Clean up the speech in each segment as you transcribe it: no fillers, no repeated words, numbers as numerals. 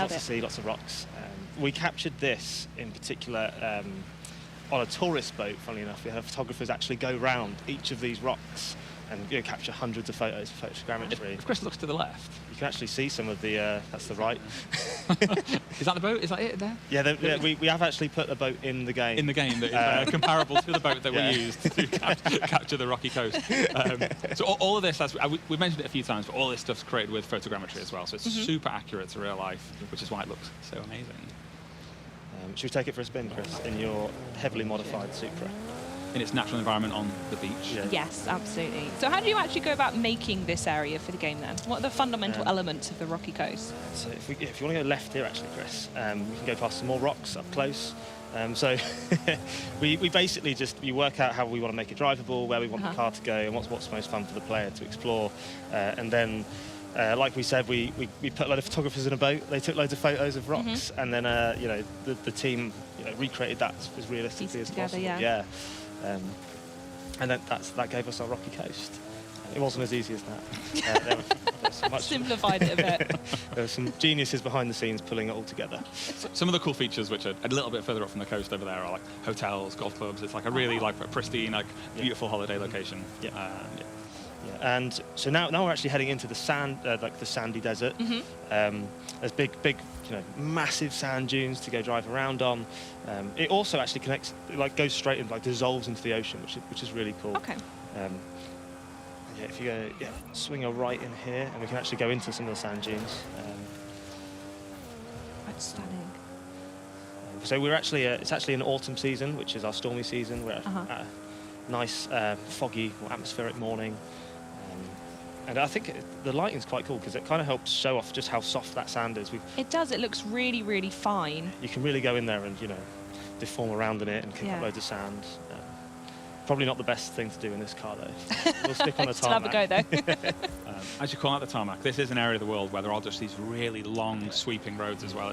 lots to see, lots of rocks. We captured this in particular on a tourist boat, funnily enough. We had photographers actually go round each of these rocks and capture hundreds of photos for photogrammetry. If Chris looks to the left, you can actually see some of the, that's the right. Is that the boat? Is that it there? Yeah, we have actually put a boat in the game. In the game that is comparable to the boat that we used to capture the rocky coast. So all of this, we've mentioned it a few times, but all this stuff's created with photogrammetry as well. So it's super accurate to real life, which is why it looks so amazing. Should we take it for a spin, Chris, in your heavily modified Supra? In its natural environment on the beach? Yeah. Yes, absolutely. So how do you actually go about making this area for the game then? What are the fundamental elements of the rocky coast? So if you want to go left here, actually, Chris, we can go past some more rocks up close. So we basically we work out how we want to make it drivable, where we want the car to go, and what's most fun for the player to explore. And then, like we said, we put a lot of photographers in a boat. They took loads of photos of rocks, and then the team recreated that as realistically as possible. Yeah. And then that gave us our rocky coast. It wasn't as easy as that. There was much simplified it a bit. There were some geniuses behind the scenes pulling it all together. Some of the cool features, which are a little bit further up from the coast over there, are like hotels, golf clubs. It's like a really pristine, beautiful holiday location. Yeah. And so now we're actually heading into the sand, the sandy desert. There's big, massive sand dunes to go drive around on. It also actually connects, goes straight and dissolves into the ocean, which is really cool. Okay. If you go, swing a right in here, and we can actually go into some of the sand dunes. That's stunning. So we're actually, it's actually an autumn season, which is our stormy season. We're at a nice, foggy, or atmospheric morning. And I think the lighting's quite cool because it kind of helps show off just how soft that sand is. It does. It looks really, really fine. You can really go in there and, deform around in it and kick up loads of sand. Probably not the best thing to do in this car, though. We'll stick on the tarmac. Still have a go, though. As you call out the tarmac, this is an area of the world where there are just these really long, sweeping roads as well.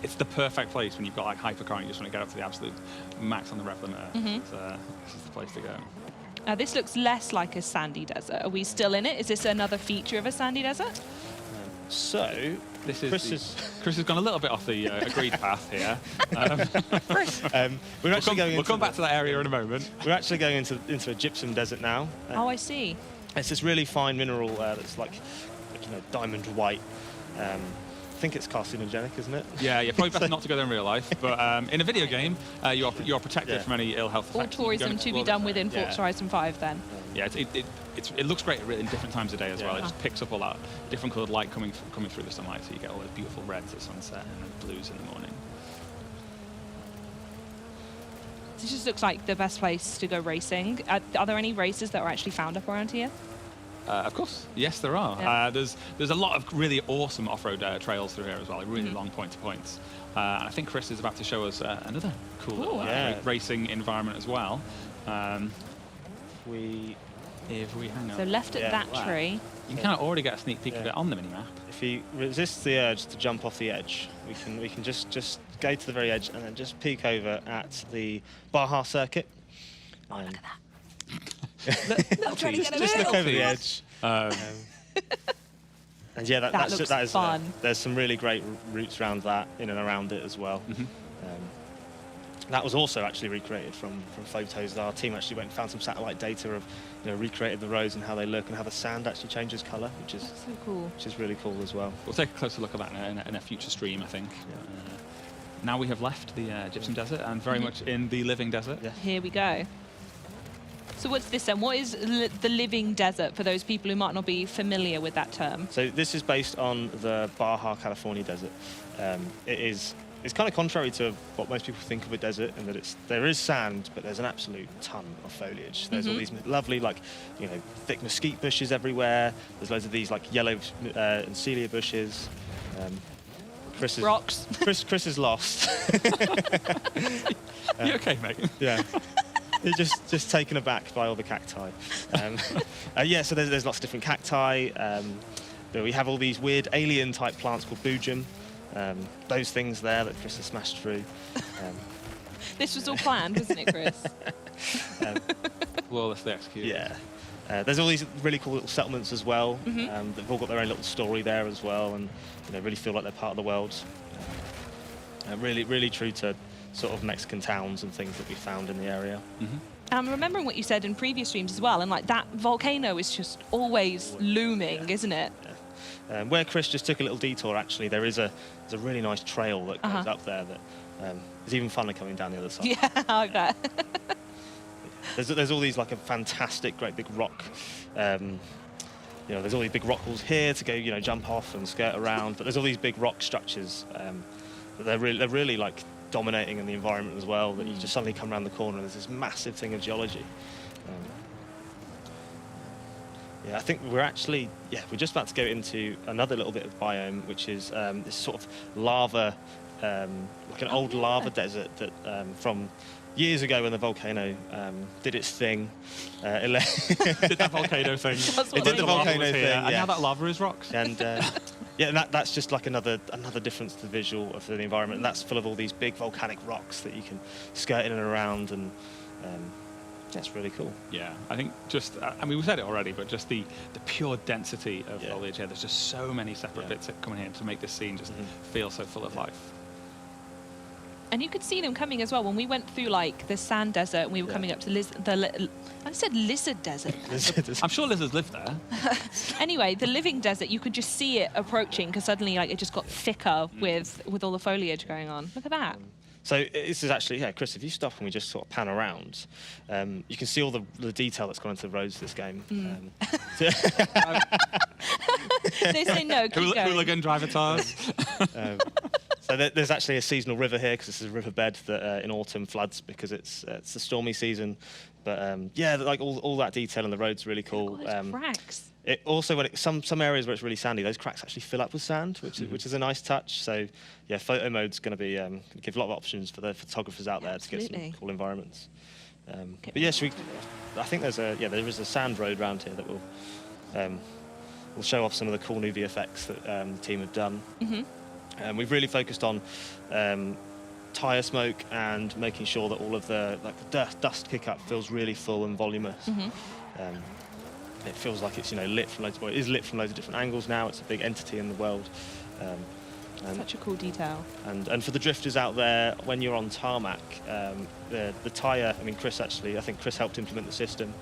It's the perfect place when you've got hypercar and you just want to get up to the absolute max on the rev limiter. This is the place to go. This looks less like a sandy desert. Are we still in it? Is this another feature of a sandy desert? So this is Chris has gone a little bit off the agreed path here. We'll come back to that area in a moment. We're actually going into a gypsum desert now. Oh, I see. It's this really fine mineral that's like diamond white. I think it's carcinogenic, isn't it? Yeah, probably best not to go there in real life. But in a video game, you are protected from any ill health effects. All tourism to be done within Forza Horizon 5 then. Yeah, it looks great in different times of day as well. It just picks up all that different coloured light coming through the sunlight, so you get all those beautiful reds at sunset and then blues in the morning. This just looks like the best place to go racing. Are there any races that are actually found up around here? Of course, yes, there are. Yeah. There's a lot of really awesome off-road trails through here as well, really long point-to-points. And I think Chris is about to show us another cool racing environment as well. If we hang on. So left at that tree. You can kind of already get a sneak peek of it on the mini-map. If you resist the urge to jump off the edge, we can just go to the very edge and then just peek over at the Baja circuit. Oh, look at that. Just look over the edge. And yeah, that looks fun. There's some really great routes around that, in and around it as well. That was also actually recreated from photos. Our team actually went and found some satellite data of, recreated the roads and how they look and how the sand actually changes colour, which is so cool. Which is really cool as well. We'll take a closer look at that in a future stream, I think. Now we have left the gypsum desert and very much in the living desert. Here we go. So what's this then? What is the living desert for those people who might not be familiar with that term? So this is based on the Baja California desert. It's kind of contrary to what most people think of a desert, in that there is sand, but there's an absolute ton of foliage. There's all these lovely, thick mesquite bushes everywhere. There's loads of these yellow and celia bushes. Rocks. Chris is lost. You okay, mate? Yeah. You're just taken aback by all the cacti. So there's lots of different cacti. But we have all these weird alien-type plants called boojum. Those things there that Chris has smashed through. This was all planned, wasn't it, Chris? Flawlessly executed. Yeah. There's all these really cool little settlements as well. They've all got their own little story there as well, and really feel like they're part of the world. Really true to sort of Mexican towns and things that we found in the area. I'm remembering what you said in previous streams as well, and like that volcano is just always looming, isn't it? Where Chris just took a little detour, actually, there's a really nice trail that goes up there that is even funner coming down the other side. Yeah, I bet. There's all these like a fantastic, great big rock. There's all these big rock walls here to go, jump off and skirt around. But there's all these big rock structures that they're really like dominating in the environment as well. That you just suddenly come around the corner and there's this massive thing of geology. I think we're just about to go into another little bit of biome, which is this sort of lava, like an old lava desert that from years ago when the volcano did its thing. Did that volcano thing. It did the volcano thing, and now that lava is rocks. And and that's just like another difference to the visual of the environment. And that's full of all these big volcanic rocks that you can skirt in and around, and that's really cool. Yeah, I think we said it already, but just the pure density of foliage here. There's just so many separate bits coming in to make this scene just feel so full of life. And you could see them coming as well when we went through like the sand desert and we were coming up to I said lizard desert. I'm sure lizards live there. Anyway, the living desert, you could just see it approaching because suddenly like it just got thicker with all the foliage going on. Look at that. So this is actually, Chris, if you stop and we just sort of pan around, you can see all the detail that's gone into the roads of this game. They say no, keep going. Hooligan driver tires. So there's actually a seasonal river here because this is a riverbed that in autumn floods because it's the stormy season. But like all that detail in the road's really cool. Cracks. It also, some areas where it's really sandy, those cracks actually fill up with sand, which is a nice touch. So photo mode's going to be give a lot of options for the photographers out there to get some cool environments. But I think there is a sand road around here that will show off some of the cool new VFX that the team have done. We've really focused on tyre smoke and making sure that all of the dust kick-up feels really full and voluminous. It feels like it's lit from loads of different angles now. It's a big entity in the world. Such a cool detail. And for the drifters out there, when you're on tarmac, the tyre. I think Chris helped implement the system.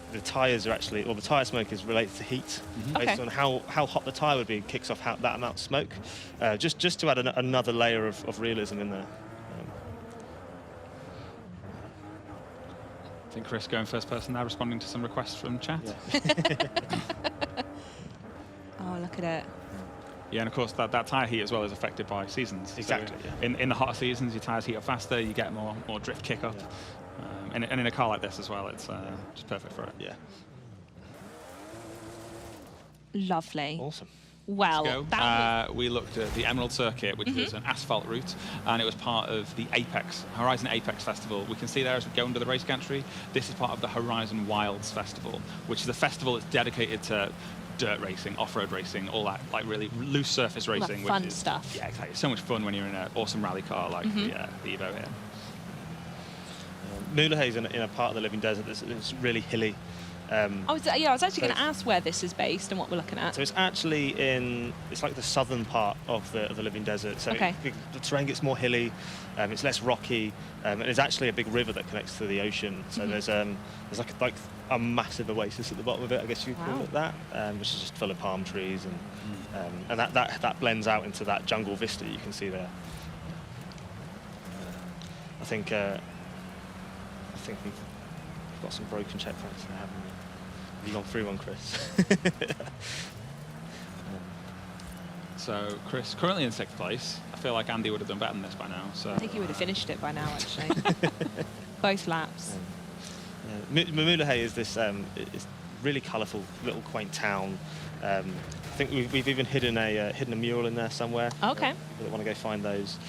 The tyres are actually, the tyre smoke is related to heat, based on how hot the tyre would be. It kicks off that amount of smoke, just to add another layer of realism in there. I think Chris going first person now, responding to some requests from chat. Oh, look at it. Yeah, and of course that tyre heat as well is affected by seasons. Exactly. So in the hotter seasons, your tyres heat up faster, you get more drift kick up. And in a car like this as well, it's just perfect for it. Yeah. Lovely. Awesome. Well, we looked at the Emerald Circuit, which was an asphalt route, and it was part of the Horizon Apex Festival. We can see there as we go under the race gantry, this is part of the Horizon Wilds Festival, which is a festival that's dedicated to dirt racing, off-road racing, all that, like really loose surface racing. Like fun stuff. Yeah, exactly. It's so much fun when you're in an awesome rally car like the EVO here. Moulahay is in a part of the living desert that's really hilly. I was actually going to ask where this is based and what we're looking at. So it's actually it's like the southern part of the living desert. So the terrain gets more hilly, it's less rocky, and there's actually a big river that connects to the ocean. So there's like a massive oasis at the bottom of it, I guess you could call it that, which is just full of palm trees, and that blends out into that jungle vista you can see there. I think we've got some broken checkpoints there, haven't we? Have you gone through one, Chris? So Chris, currently in 6th place. I feel like Andy would have done better than this by now. So I think he would have finished it by now, actually. Both laps. Moulahay is this really colourful little quaint town. I think we've even hidden a mural in there somewhere. Okay. People that want to go find those.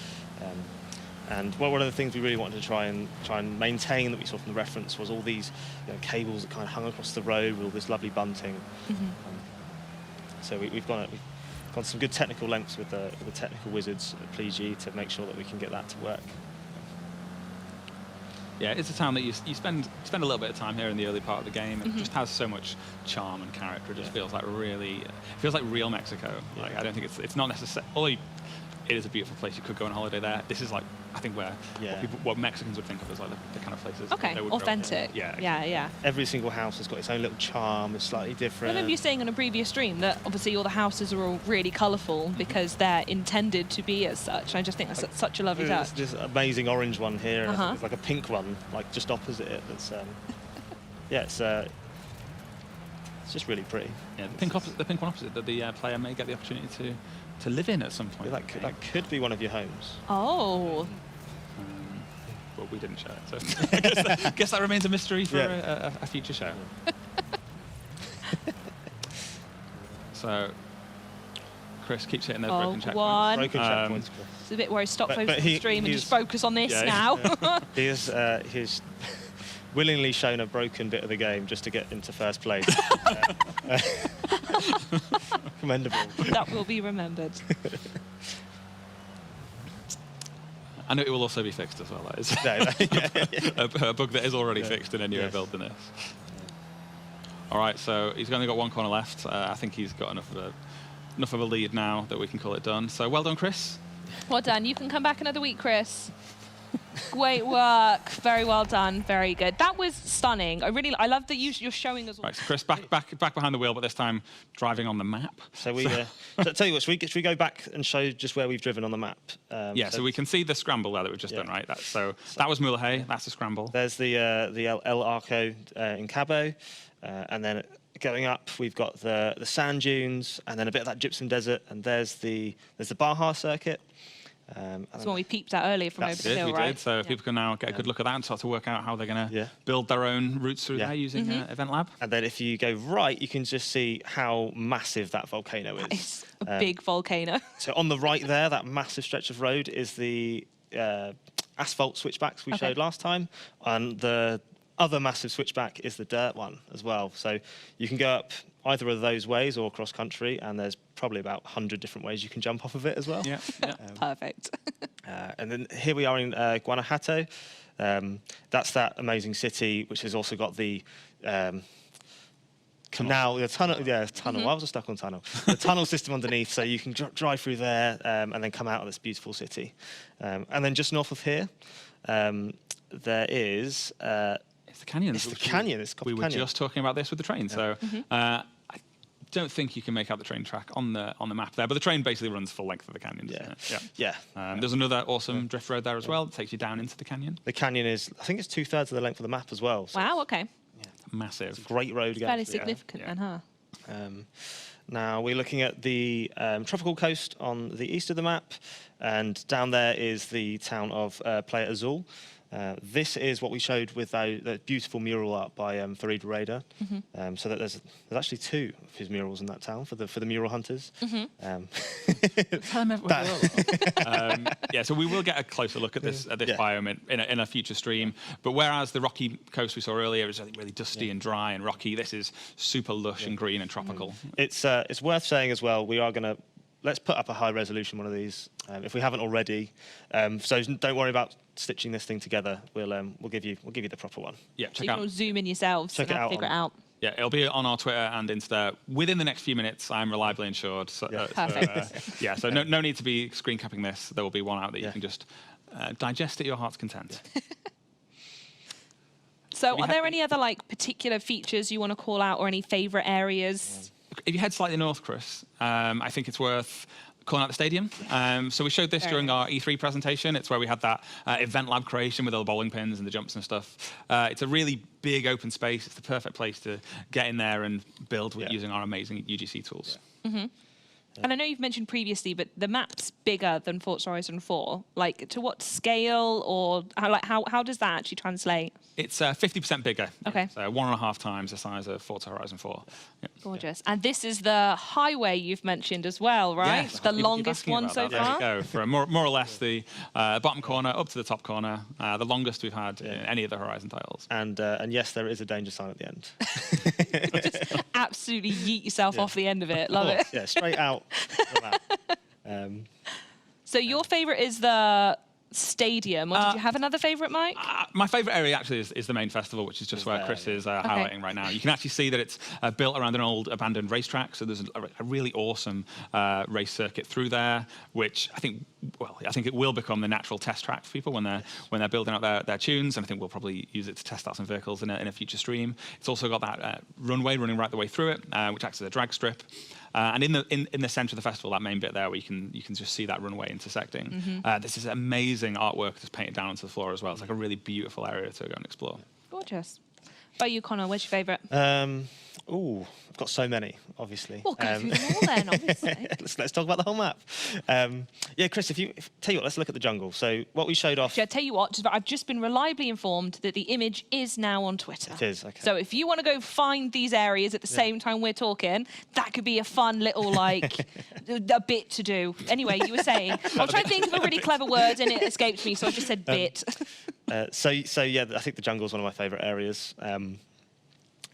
And one of the things we really wanted to try and maintain that we saw from the reference was all these cables that kind of hung across the road with all this lovely bunting. So we've gone some good technical lengths with the technical wizards at PG to make sure that we can get that to work. Yeah, it's a town that you spend a little bit of time here in the early part of the game. It just has so much charm and character. It just feels like real Mexico. Like I don't think it's not necessarily. It is a beautiful place. You could go on holiday there. This is like, I think, where what Mexicans would think of as like the kind of places. Okay, they would authentic. Yeah. Every single house has got its own little charm. It's slightly different. I remember you saying on a previous stream that obviously all the houses are all really colourful because they're intended to be as such. I just think that's such a lovely touch. There's this amazing orange one here, and there's like a pink one, like just opposite it. That's it's just really pretty. Yeah, the pink one opposite that the player may get the opportunity to live in at some point. Yeah, that could be one of your homes. Oh. But we didn't show it, so I guess that remains a mystery for a future show. So, Chris keeps hitting those broken checkpoints. Broken checkpoints, Chris. It's a bit where I stop focusing on the stream and just focus on this now. He's willingly shown a broken bit of the game just to get into first place. Commendable. That will be remembered. I know it will also be fixed as well. That is a bug that is already fixed in a newer build than this. All right, so he's only got one corner left. I think he's got enough of a lead now that we can call it done. So well done, Chris. Well done. You can come back another week, Chris. Great work. Very well done. Very good. That was stunning. I love that you're showing us all. Right, so Chris, back behind the wheel, but this time driving on the map. So so tell you what, should we go back and show just where we've driven on the map? So we can see the scramble there that we've just done, right? That was Mulegé. That's a scramble. There's the El Arco in Cabo, and then going up, we've got the sand dunes, and then a bit of that gypsum desert, and there's the Baja circuit. That's one we peeped at earlier from over the hill, right? We did, so people can now get a good look at that and start to work out how they're going to build their own routes through there using Event Lab. And then if you go right, you can just see how massive that volcano is. It's a big volcano. So on the right there, that massive stretch of road is the asphalt switchbacks we showed last time. And the other massive switchback is the dirt one as well. So you can go up either of those ways or cross country, and there's probably about 100 different ways you can jump off of it as well. Yeah. Perfect. And then here we are in Guanajuato. That's that amazing city, which has also got the canal, the tunnel. Yeah, tunnel. Why was I stuck on tunnel? The tunnel system underneath, so you can drive through there and then come out of this beautiful city. And then just north of here, there is. It's the canyon. It's the canyon. We were just talking about this with the train. So I don't think you can make out the train track on the map there, but the train basically runs full length of the canyon. There's another awesome drift road there as well that takes you down into the canyon. The canyon is, I think it's 2/3 of the length of the map as well. So wow. Okay. Massive. It's a great road. Fairly significant, then, huh? Now we're looking at the tropical coast on the east of the map, and down there is the town of Playa Azul. This is what we showed with the beautiful mural art by Farid Reda. So that there's actually 2 of his murals in that town for the mural hunters. Tell them so we will get a closer look at this biome in a future stream. But whereas the rocky coast we saw earlier is really dusty and dry and rocky, this is super lush and green and tropical. It's worth saying as well, we are going to let's put up a high resolution one of these if we haven't already. So don't worry about stitching this thing together. We'll give you the proper one. Yeah, check out. Zoom in yourselves. Check it out. Figure it out. Yeah, it'll be on our Twitter and Insta within the next few minutes. I'm reliably assured. So, Perfect. So no need to be screen capping this. There will be one out that you can just digest at your heart's content. So, are there any other particular features you want to call out, or any favourite areas? If you head slightly north, Chris, I think it's worth calling out the stadium. So we showed this during our E3 presentation. It's where we had that event lab creation with all the bowling pins and the jumps and stuff. It's a really big open space. It's the perfect place to get in there and build using our amazing UGC tools. And I know you've mentioned previously, but the map's bigger than Forza Horizon 4. To what scale, or how does that actually translate? It's 50% bigger. Okay. So 1.5 times the size of Forza Horizon 4. Yep. Gorgeous. And this is the highway you've mentioned as well, right? Yes, the longest one so far? There we go. From more or less the bottom corner up to the top corner. The longest we've had in any of the Horizon titles. And yes, there is a danger sign at the end. Just absolutely yeet yourself off the end of it. Love it. Yeah, straight out. So your favourite is the stadium, or did you have another favourite, Mike? My favourite area actually is the main festival, which is just where Chris is highlighting right now. You can actually see that it's built around an old abandoned racetrack, so there's a really awesome race circuit through there, which I think it will become the natural test track for people when they're building out their tunes, and I think we'll probably use it to test out some vehicles in a future stream. It's also got that runway running right the way through it, which acts as a drag strip. And in the centre of the festival, that main bit there, where you can just see that runway intersecting. This is amazing artwork that's painted down onto the floor as well. It's like a really beautiful area to go and explore. Gorgeous. What about you, Connor? Where's your favourite? I've got so many, obviously. Well, go through them all then, obviously. let's talk about the whole map. Yeah, Chris, tell you what, let's look at the jungle. So what we showed off. Actually, I tell you what, I've just been reliably informed that the image is now on Twitter. It is, okay. So if you want to go find these areas at the same time we're talking, that could be a fun little, like, a bit to do. Anyway, you were saying. I was trying to think of a really clever word and it escaped me, so I just said bit. So yeah, I think the jungle is one of my favourite areas.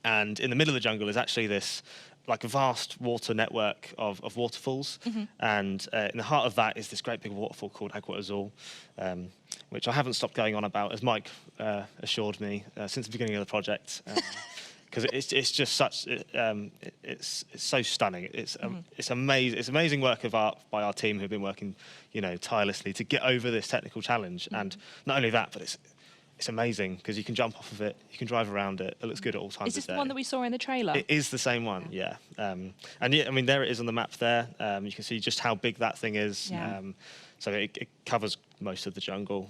And in the middle of the jungle is actually this like a vast water network of waterfalls. And in the heart of that is this great big waterfall called Agua Azul, which I haven't stopped going on about, as Mike assured me, since the beginning of the project. Because it's just such, it's so stunning. It's amazing. It's amazing work of art by our team who've been working, tirelessly to get over this technical challenge. And not only that, but it's amazing because you can jump off of it, you can drive around it. It looks good at all times of day. Is this the one that we saw in the trailer? It is the same one, yeah. And yeah, I mean, there it is on the map there. You can see just how big that thing is. Yeah. So it covers most of the jungle.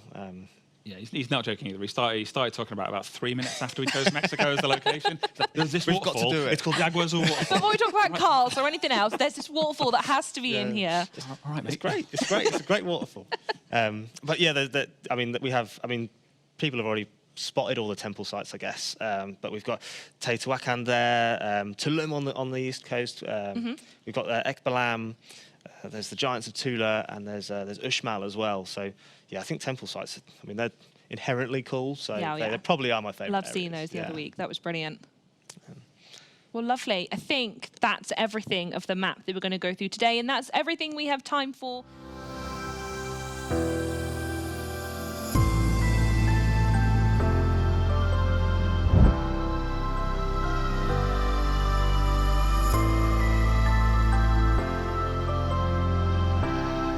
Yeah, he's not joking either. He started talking about 3 minutes after we chose Mexico as the location. Like, there's this waterfall. Got to do it. It's called the Agua Azul waterfall. Before we talk about cars or anything else, there's this waterfall that has to be in here. All right, mate. It's great. It's great. It's a great waterfall. But yeah, people have already spotted all the temple sites, I guess. But we've got Teotihuacan there, Tulum on the east coast. We've got Ekbalam. There's the Giants of Tula, and there's Uxmal as well. So yeah, I think temple sites. I mean, they're inherently cool. So they probably are my favourite. Love seeing those the other week. That was brilliant. Well, lovely. I think that's everything of the map that we're going to go through today, and that's everything we have time for.